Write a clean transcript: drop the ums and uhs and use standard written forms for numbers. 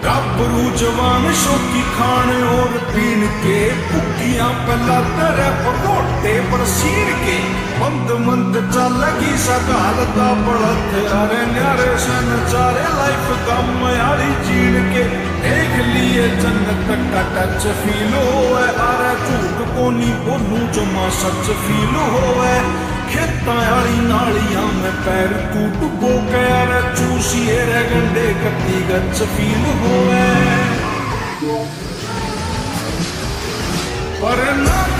गाभरू जवान शौकी खान और पीन के भुखियां पहला तेरे पकोटे पर सीन के मंद मंद चलगी सगाल दा बढ़त अरे न्यारे सन चारे लाइफ गम यारी जीण के देख लिए जन्नत का टच फील होए अरे झूठ कोनी बोलू जमा सच फील होए खेतां वाली नालियां में पैर तू डुबो के अरे चूसिए रे गंडे कट्टी गच फील होए पर नाक